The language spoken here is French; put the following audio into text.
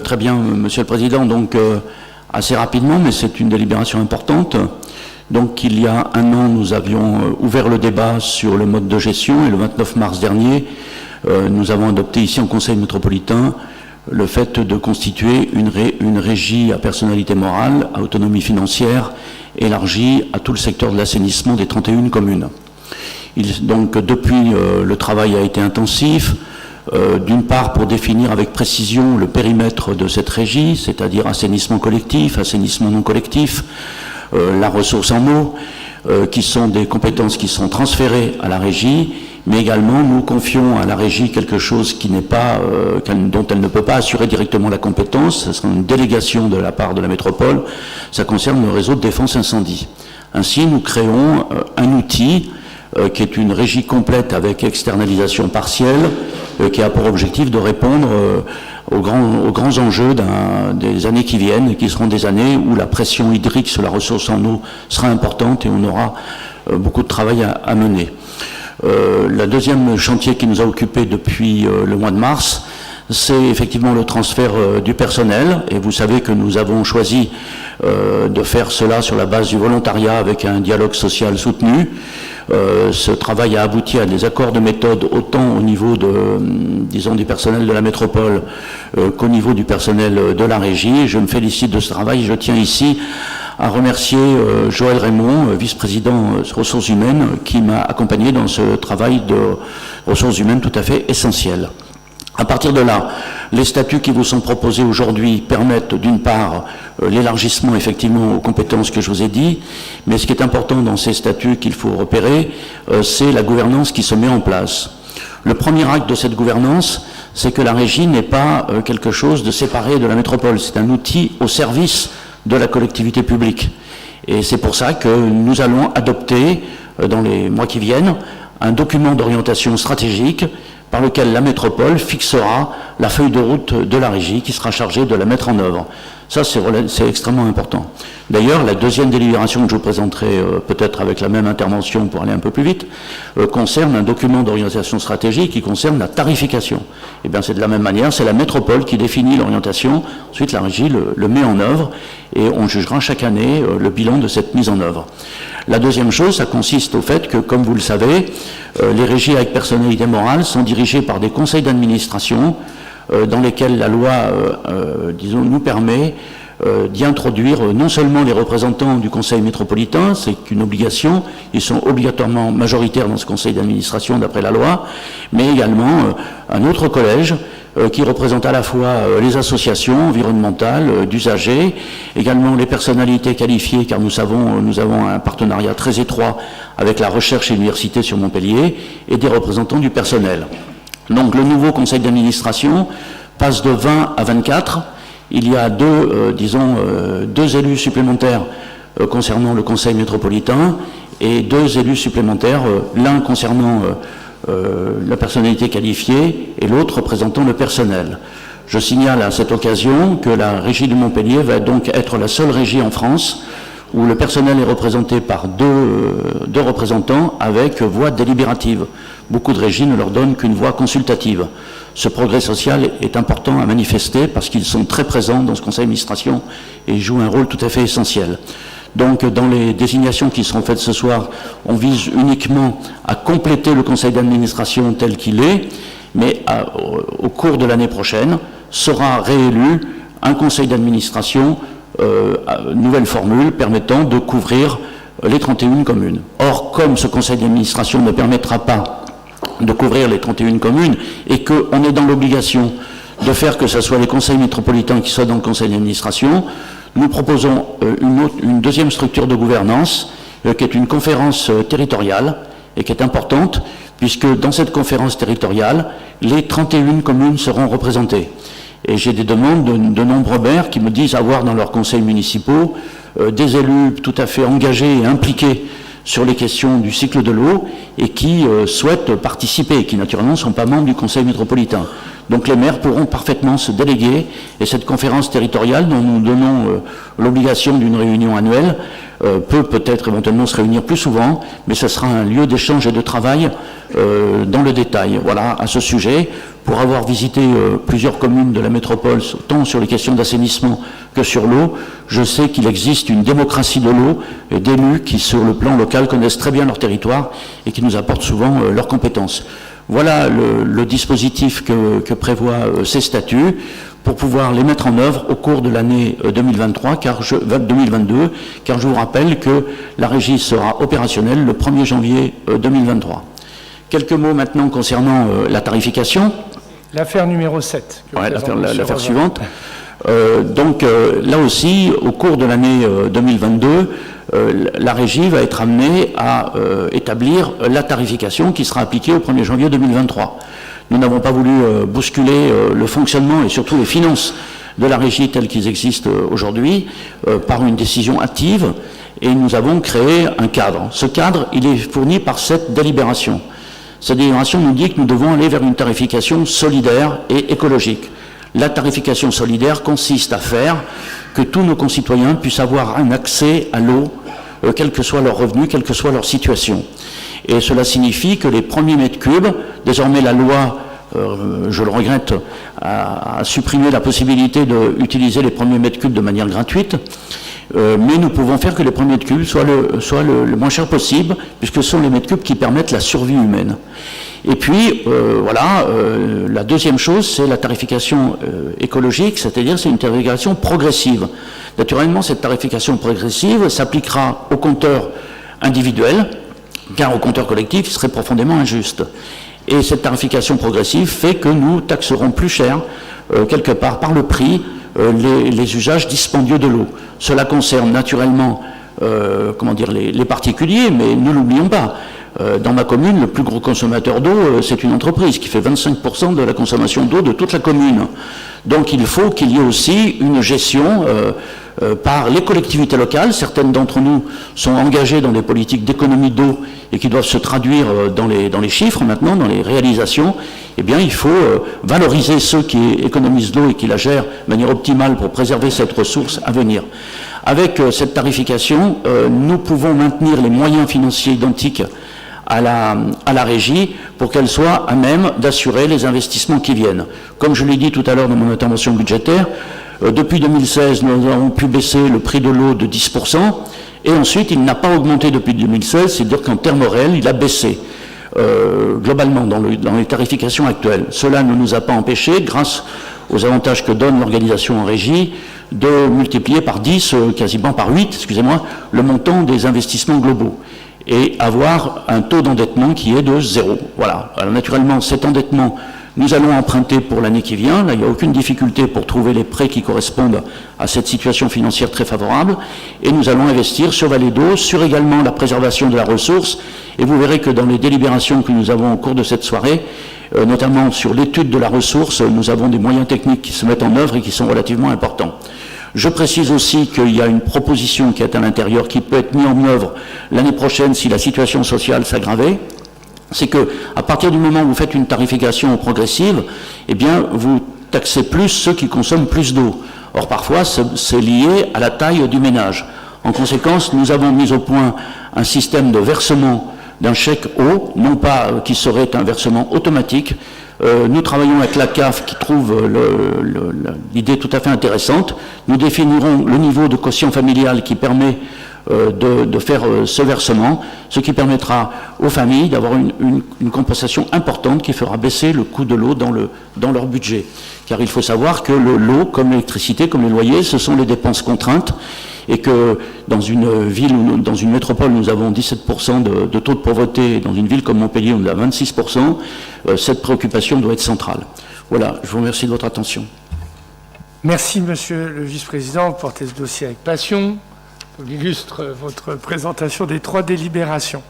Très bien, Monsieur le Président. Donc, assez rapidement, mais c'est une délibération importante. Donc, il y a un an, nous avions ouvert le débat sur le mode de gestion et le 29 mars dernier, nous avons adopté ici en Conseil métropolitain le fait de constituer une régie à personnalité morale, à autonomie financière, élargie à tout le secteur de l'assainissement des 31 communes. Donc, depuis, le travail a été intensif. D'une part pour définir avec précision le périmètre de cette régie, c'est-à-dire assainissement collectif, assainissement non collectif, la ressource en eau, qui sont des compétences qui sont transférées à la régie, mais également nous confions à la régie quelque chose qui n'est pas, dont elle ne peut pas assurer directement la compétence. Ce sera une délégation de la part de la métropole. Ça concerne le réseau de défense incendie. Ainsi, nous créons un outil qui est une régie complète avec externalisation partielle, qui a pour objectif de répondre aux grands enjeux des années qui viennent, et qui seront des années où la pression hydrique sur la ressource en eau sera importante et on aura beaucoup de travail à mener. Le deuxième chantier qui nous a occupé depuis le mois de mars, c'est effectivement le transfert du personnel, et vous savez que nous avons choisi de faire cela sur la base du volontariat avec un dialogue social soutenu. Ce travail a abouti à des accords de méthode autant au niveau du personnel de la métropole qu'au niveau du personnel de la régie. Je me félicite de ce travail. Je tiens ici à remercier Joël Raymond, vice-président ressources humaines, qui m'a accompagné dans ce travail de ressources humaines tout à fait essentiel. À partir de là, les statuts qui vous sont proposés aujourd'hui permettent d'une part l'élargissement effectivement aux compétences que je vous ai dit, mais ce qui est important dans ces statuts qu'il faut repérer, c'est la gouvernance qui se met en place. Le premier acte de cette gouvernance, c'est que la régie n'est pas quelque chose de séparé de la métropole, c'est un outil au service de la collectivité publique. Et c'est pour ça que nous allons adopter, dans les mois qui viennent, un document d'orientation stratégique par lequel la métropole fixera la feuille de route de la régie qui sera chargée de la mettre en œuvre. Ça, c'est extrêmement important. D'ailleurs, la deuxième délibération que je vous présenterai, peut-être avec la même intervention pour aller un peu plus vite, concerne un document d'orientation stratégique qui concerne la tarification. Et bien, c'est de la même manière, c'est la métropole qui définit l'orientation, ensuite la régie le met en œuvre, et on jugera chaque année le bilan de cette mise en œuvre. La deuxième chose, ça consiste au fait que, comme vous le savez, les régies avec personnalité morale sont dirigées par des conseils d'administration dans lesquels la loi, nous permet d'y introduire non seulement les représentants du conseil métropolitain, c'est une obligation, ils sont obligatoirement majoritaires dans ce conseil d'administration d'après la loi, mais également un autre collège qui représente à la fois les associations environnementales, d'usagers, également les personnalités qualifiées, car nous avons un partenariat très étroit avec la recherche et l'université sur Montpellier, et des représentants du personnel. Donc le nouveau conseil d'administration passe de 20 à 24. Il y a deux élus supplémentaires concernant le conseil métropolitain et deux élus supplémentaires, l'un concernant la personnalité qualifiée et l'autre représentant le personnel. Je signale à cette occasion que la régie de Montpellier va donc être la seule régie en France où le personnel est représenté par deux représentants avec voix délibérative. Beaucoup de régies ne leur donnent qu'une voix consultative. Ce progrès social est important à manifester parce qu'ils sont très présents dans ce conseil d'administration et jouent un rôle tout à fait essentiel. Donc, dans les désignations qui seront faites ce soir, on vise uniquement à compléter le conseil d'administration tel qu'il est, mais au cours de l'année prochaine, sera réélu un conseil d'administration, nouvelle formule permettant de couvrir les 31 communes. Or, comme ce conseil d'administration ne permettra pas de couvrir les 31 communes et qu'on est dans l'obligation de faire que ce soit les conseils métropolitains qui soient dans le conseil d'administration, nous proposons une deuxième structure de gouvernance qui est une conférence territoriale et qui est importante puisque dans cette conférence territoriale, les 31 communes seront représentées. Et j'ai des demandes de nombreux maires qui me disent avoir dans leurs conseils municipaux des élus tout à fait engagés et impliqués sur les questions du cycle de l'eau et qui souhaitent participer, qui naturellement ne sont pas membres du conseil métropolitain. Donc les maires pourront parfaitement se déléguer, et cette conférence territoriale dont nous donnons l'obligation d'une réunion annuelle peut-être éventuellement se réunir plus souvent, mais ce sera un lieu d'échange et de travail dans le détail. Voilà, à ce sujet, pour avoir visité plusieurs communes de la métropole, tant sur les questions d'assainissement que sur l'eau, je sais qu'il existe une démocratie de l'eau et d'élus qui, sur le plan local, connaissent très bien leur territoire et qui nous apportent souvent leurs compétences. Voilà le dispositif que prévoient ces statuts pour pouvoir les mettre en œuvre au cours de l'année 2022, car je vous rappelle que la régie sera opérationnelle le 1er janvier 2023. Quelques mots maintenant concernant la tarification. L'affaire numéro 7. Ouais, l'affaire suivante. Là aussi, au cours de l'année 2022, la régie va être amenée à établir la tarification qui sera appliquée au 1er janvier 2023. Nous n'avons pas voulu bousculer le fonctionnement et surtout les finances de la régie telles qu'ils existent aujourd'hui par une décision hâtive, et nous avons créé un cadre. Ce cadre, il est fourni par cette délibération. Cette délibération nous dit que nous devons aller vers une tarification solidaire et écologique. La tarification solidaire consiste à faire que tous nos concitoyens puissent avoir un accès à l'eau, quels que soient leurs revenus, quelle que soit leur situation. Et cela signifie que les premiers mètres cubes, désormais la loi, je le regrette, a supprimé la possibilité d'utiliser les premiers mètres cubes de manière gratuite, mais nous pouvons faire que les premiers mètres cubes soient le moins cher possible, puisque ce sont les mètres cubes qui permettent la survie humaine. Et puis, la deuxième chose, c'est la tarification écologique, c'est-à-dire c'est une tarification progressive. Naturellement, cette tarification progressive s'appliquera aux compteurs individuels, car au compteur collectif, il serait profondément injuste. Et cette tarification progressive fait que nous taxerons plus cher, quelque part par le prix, les usages dispendieux de l'eau. Cela concerne naturellement les particuliers, mais ne l'oublions pas. Dans ma commune, le plus gros consommateur d'eau, c'est une entreprise qui fait 25% de la consommation d'eau de toute la commune. Donc il faut qu'il y ait aussi une gestion par les collectivités locales. Certaines d'entre nous sont engagées dans des politiques d'économie d'eau et qui doivent se traduire dans les chiffres maintenant, dans les réalisations. Eh bien, il faut valoriser ceux qui économisent l'eau et qui la gèrent de manière optimale pour préserver cette ressource à venir. Avec cette tarification, nous pouvons maintenir les moyens financiers identiques à la régie pour qu'elle soit à même d'assurer les investissements qui viennent. Comme je l'ai dit tout à l'heure dans mon intervention budgétaire, depuis 2016, nous avons pu baisser le prix de l'eau de 10%, et ensuite il n'a pas augmenté depuis 2016, c'est-à-dire qu'en termes réels, il a baissé globalement dans les tarifications actuelles. Cela ne nous a pas empêché, grâce aux avantages que donne l'organisation en régie, de multiplier par 10, quasiment par 8, excusez-moi, le montant des investissements globaux, et avoir un taux d'endettement qui est de 0. Voilà. Alors naturellement, cet endettement, nous allons emprunter pour l'année qui vient. Là, il n'y a aucune difficulté pour trouver les prêts qui correspondent à cette situation financière très favorable. Et nous allons investir sur Vallée d'Eau, sur également la préservation de la ressource. Et vous verrez que dans les délibérations que nous avons au cours de cette soirée, notamment sur l'étude de la ressource, nous avons des moyens techniques qui se mettent en œuvre et qui sont relativement importants. Je précise aussi qu'il y a une proposition qui est à l'intérieur qui peut être mise en œuvre l'année prochaine si la situation sociale s'aggravait. C'est que, à partir du moment où vous faites une tarification progressive, eh bien, vous taxez plus ceux qui consomment plus d'eau. Or, parfois, c'est lié à la taille du ménage. En conséquence, nous avons mis au point un système de versement d'un chèque eau, non pas qui serait un versement automatique. Nous travaillons avec la CAF qui trouve l'idée tout à fait intéressante. Nous définirons le niveau de quotient familial qui permet de faire ce versement, ce qui permettra aux familles d'avoir une compensation importante qui fera baisser le coût de l'eau dans leur budget. Car il faut savoir que l'eau, comme l'électricité, comme les loyers, ce sont les dépenses contraintes, et que dans une ville ou dans une métropole, nous avons 17% de taux de pauvreté, et dans une ville comme Montpellier, on est à 26%, cette préoccupation doit être centrale. Voilà, je vous remercie de votre attention. Merci, Monsieur le Vice-président. Vous portez ce dossier avec passion. Il illustre votre présentation des 3 délibérations.